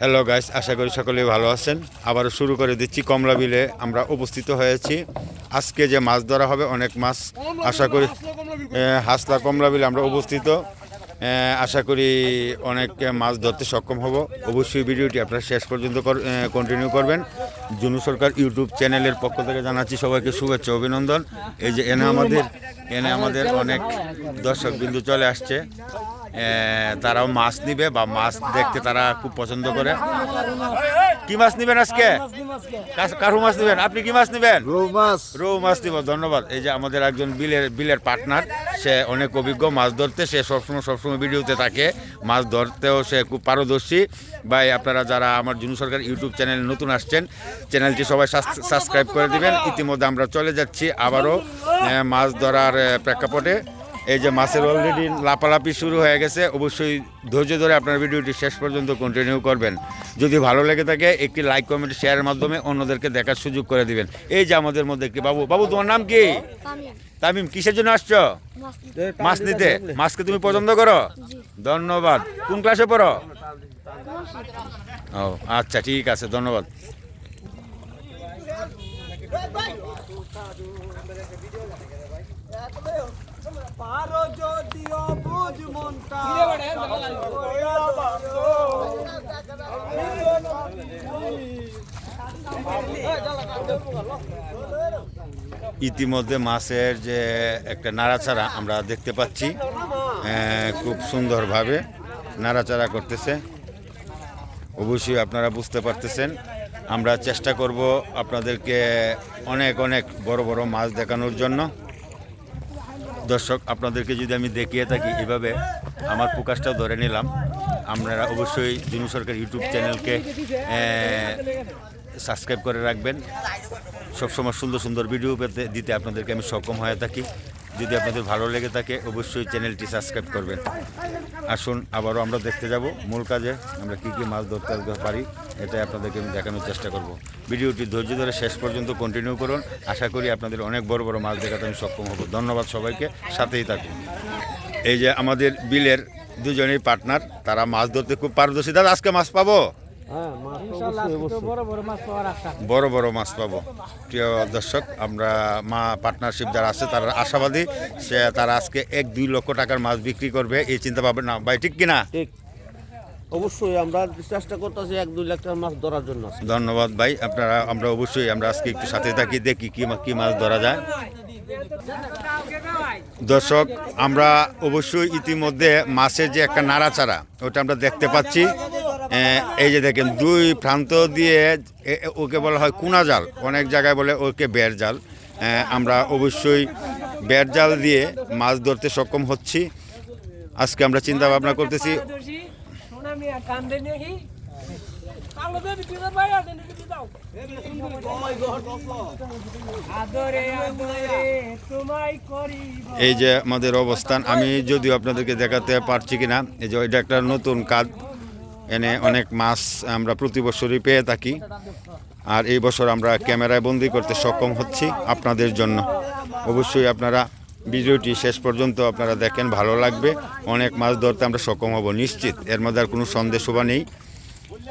Hello guys, আশা করি সকলেই ভালো আছেন। আবারও শুরু করে দিচ্ছি। কমলা বিলে আমরা উপস্থিত হয়েছি। আজকে যে মাছ ধরা হবে অনেক মাছ, আশা করি হাসলা কমলা বিলে আমরা উপস্থিত। আশা করি অনেক মাছ ধরতে সক্ষম হব। অবশ্যই ভিডিওটি আপনারা শেষ পর্যন্ত কন্টিনিউ করবেন। জুনু সরকার ইউটিউব চ্যানেলের পক্ষ থেকে জানাচ্ছি সবাইকে শুভেচ্ছা অভিনন্দন। এই যে এনে আমাদের অনেক দর্শকবিন্দু চলে আসছে। তারাও মাছ নিবে বা মাছ দেখতে তারা খুব পছন্দ করে। কি মাছ নিবেন আজকে? কারু মাছ নিবেন? আপনি কি মাছ নিবেন? রৌ মাছ নিব। ধন্যবাদ। এই যে আমাদের একজন বিলের পার্টনার, সে অনেক অভিজ্ঞ মাছ ধরতে। সে সবসময় ভিডিওতে থাকে, মাছ ধরতেও সে খুব পারদর্শী। ভাই, আপনারা যারা আমার জুনু সরকার ইউটিউব চ্যানেলে নতুন আসছেন, চ্যানেলটি সবাই সাবস্ক্রাইব করে দিবেন। ইতিমধ্যে আমরা চলে যাচ্ছি আবারও মাছ ধরার প্রেক্ষাপটে। এই যে মাছের অলরেডি লাপালাপি শুরু হয়ে গেছে। অবশ্যই ধৈর্য ধরে আপনার ভিডিওটি শেষ পর্যন্ত কন্টিনিউ করবেন। যদি ভালো লেগে থাকে একটি লাইক কমেন্ট শেয়ারের মাধ্যমে অন্যদেরকে দেখার সুযোগ করে দিবেন। এই যে আমাদের মধ্যে একটি বাবু, তোমার নাম কি? তামিম। কিসের জন্য আসছো? মাছ নিতে। মাছকে তুমি পছন্দ করো? ধন্যবাদ। কোন ক্লাসে পড়ো? ও আচ্ছা, ঠিক আছে, ধন্যবাদ। ইতিমধ্যে মাছের যে একটা নাড়াচাড়া আমরা দেখতে পাচ্ছি, খুব সুন্দরভাবে নাড়াচাড়া করতেছে। অবশ্যই আপনারা বুঝতে পারতেছেন। আমরা চেষ্টা করব আপনাদেরকে অনেক বড় বড় মাছ দেখানোর জন্য। দর্শক, আপনাদেরকে যদি আমি দেখিয়ে থাকি এভাবে, আমার ফোকাসটাও ধরে নিলাম। আপনারা অবশ্যই জুনু সরকার ইউটিউব চ্যানেলকে সাবস্ক্রাইব করে রাখবেন। সবসময় সুন্দর ভিডিও দিতে আপনাদেরকে আমি সক্ষম হয়ে থাকি। যদি আপনাদের ভালো লেগে থাকে অবশ্যই চ্যানেলটি সাবস্ক্রাইব করবেন। আসুন আবারও আমরা দেখতে যাব মূল কাজে, আমরা কী মাছ ধরতে পারি এটাই আপনাদেরকে আমি দেখানোর চেষ্টা করব। ভিডিওটি ধৈর্য ধরে শেষ পর্যন্ত কন্টিনিউ করুন। আশা করি আপনাদের অনেক বড় মাছ দেখাতে আমি সক্ষম হব। ধন্যবাদ সবাইকে, সাথেই থাকুন। এই যে আমাদের বিলের দুজনেই পার্টনার, তারা মাছ ধরতে খুব পারদর্শী। দাদা, আজকে মাছ পাবো? বড় মাছ পাবো। প্রিয় দর্শক, আমরা পার্টনারশিপ যারা আছে তারা আশাবাদী, তারা আজকে 1-2 লক্ষ টাকার মাছ বিক্রি করবে এই চিন্তা পাবেন না ভাই, ঠিক কিনা? ঠিক, অবশ্যই আমরা চেষ্টা করতেছি 1-2 লাখ টাকার মাছ ধরার জন্য। ধন্যবাদ ভাই। আমরা অবশ্যই আমরা আজকে একটু সাথে থাকি, দেখি কি মাছ ধরা যায়। দর্শক, আমরা অবশ্যই ইতিমধ্যে মাছের যে একটা নাড়াচাড়া ওটা আমরা দেখতে পাচ্ছি। এই যে দেখেন, 2 প্রান্ত দিয়ে ওকে বলা হয় কুনা জাল, অনেক জায়গায় বলে ওকে বেড় জাল। আমরা অবশ্যই বেড় জাল দিয়ে মাছ ধরতে সক্ষম হচ্ছি। আজকে আমরা চিন্তা ভাবনা করতেছি এই যে আমাদের অবস্থান, আমি যদিও আপনাদেরকে দেখাতে পারছি কিনা। এই যে এটা একটা নতুন কাজ, এনে অনেক মাছ আমরা প্রতি বছরই পেয়ে থাকি। আর এই বছর আমরা ক্যামেরায় বন্দি করতে সক্ষম হচ্ছি আপনাদের জন্য। অবশ্যই আপনারা ভিডিওটি শেষ পর্যন্ত আপনারা দেখেন, ভালো লাগবে। অনেক মাছ ধরতে আমরা সক্ষম হব নিশ্চিত, এর মধ্যে আর কোনো সন্দেহ শোভা নেই।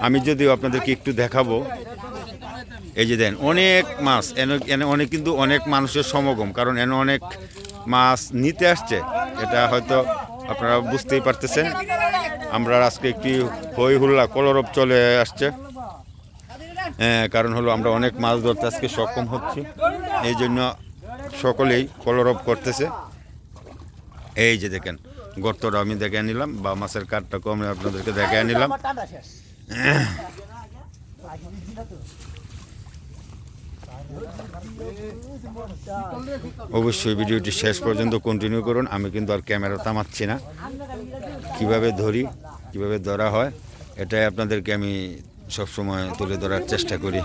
আমি যদিও আপনাদেরকে একটু দেখাবো। এই যে দেন, অনেক মাছ এনে অনেক, কিন্তু অনেক মানুষের সমাগম, কারণ এনে অনেক মাছ নিতে আসছে। এটা হয়তো আপনারা বুঝতেই পারতেছেন। আমরা আজকে একটি হই হুল্লা কলরব চলে আসছে, কারণ হলো আমরা অনেক মাছ ধরতে আজকে সক্ষম হচ্ছি। এই জন্য সকলেই কলরব করতেছে। এই যে দেখেন, গর্তটা আমি দেখে নিলাম, বা মাছের কাঠটাকে আমি আপনাদেরকে দেখে নিলাম। অবশ্যই ভিডিওটি শেষ পর্যন্ত কন্টিনিউ করুন। আমি কিন্তু আর ক্যামেরা থামাচ্ছি না। কিভাবে ধরা হয় এটাই আপনাদেরকে আমি সবসময় তুলে ধরার চেষ্টা করি।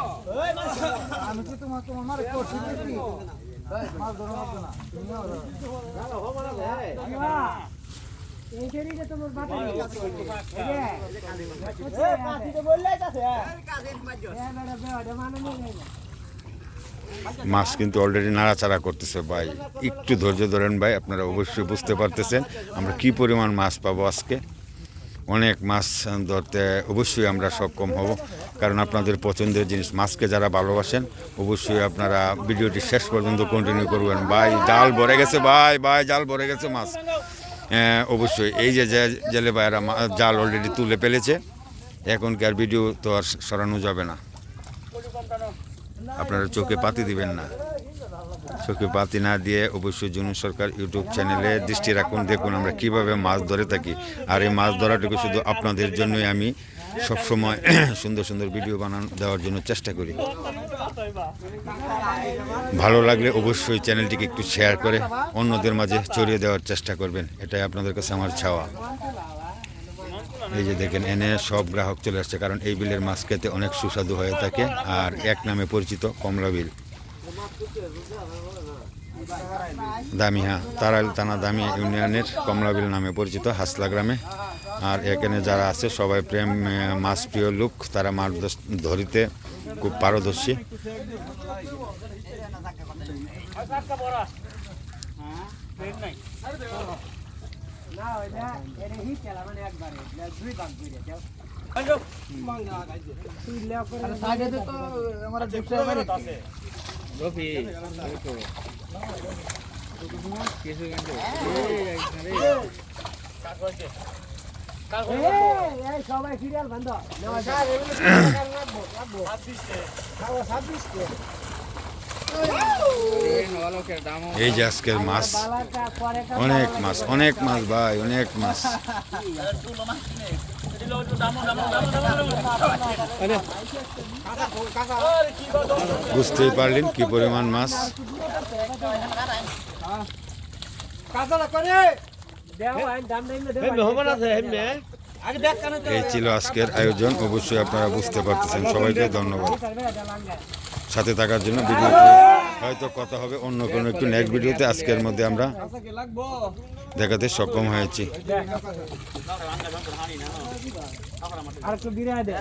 মাছ কিন্তু অলরেডি নাড়াচাড়া করতেছে ভাই, একটু ধৈর্য ধরেন ভাই, আপনারা অবশ্যই বুঝতে পারতেছেন আমরা কি পরিমাণ মাছ পাবো আজকে। অনেক মাছ ধরতে অবশ্যই আমরা সক্ষম হব, কারণ আপনাদের পছন্দের জিনিস মাছকে যারা ভালোবাসেন অবশ্যই আপনারা ভিডিওটি শেষ পর্যন্ত কন্টিনিউ করবেন। ভাই জাল ভরে গেছে, ভাই জাল ভরে গেছে মাছ। অবশ্যই এই যে জেলে ভাইয়েরা জাল অলরেডি তুলে ফেলেছে, এখনকার ভিডিও তো আর সরানো যাবে না, আপনারা চোখে পাতি দিবেন না। চোখে পাতি না দিয়ে অবশ্যই জুনুন সরকার ইউটিউব চ্যানেলে দৃষ্টি রাখুন, দেখুন আমরা কিভাবে মাছ ধরে থাকি। আর এই মাছ ধরাটুকু শুধু আপনাদের জন্যই আমি সবসময় সুন্দর সুন্দর ভিডিও দেওয়ার জন্য চেষ্টা করি। ভালো লাগলে অবশ্যই চ্যানেলটিকে একটু শেয়ার করে অন্যদের মাঝে ছড়িয়ে দেওয়ার চেষ্টা করবেন, এটাই আপনাদের কাছে আমার চাওয়া। এই যে দেখেন এনে সব গ্রাহক চলে আসছে, কারণ এই বিলের মাছ খেতে অনেক সুস্বাদু হয়ে থাকে। আর এক নামে পরিচিত কমলা বিল, দামিহা তারাইল থানা দামি ইউনিয়নের কমলা বিল নামে পরিচিত হাসলা গ্রামে। আর এখানে যারা আছে সবাই প্রেম মাছ প্রিয় লোক, তারা মাছ ধরিতে খুব পারদর্শী। সবাই সিরিয়াল বন্ধ এই যে আজকের মাছ, অনেক মাছ, অনেক মাছ ভাই, অনেক মাছ। বুঝতেই পারলেন কি পরিমাণ মাছ। এই ছিল আজকের আয়োজন, অবশ্যই আপনারা বুঝতে পারতেছেন। সবাইকে ধন্যবাদ সাথে থাকার জন্য। ভিডিওতে হয়তো কথা হবে অন্য কোনো একটু নেক্সট ভিডিওতে, আজকের মধ্যে আমরা দেখাতে সক্ষম হয়েছি। আর একটু বিরায় দেয়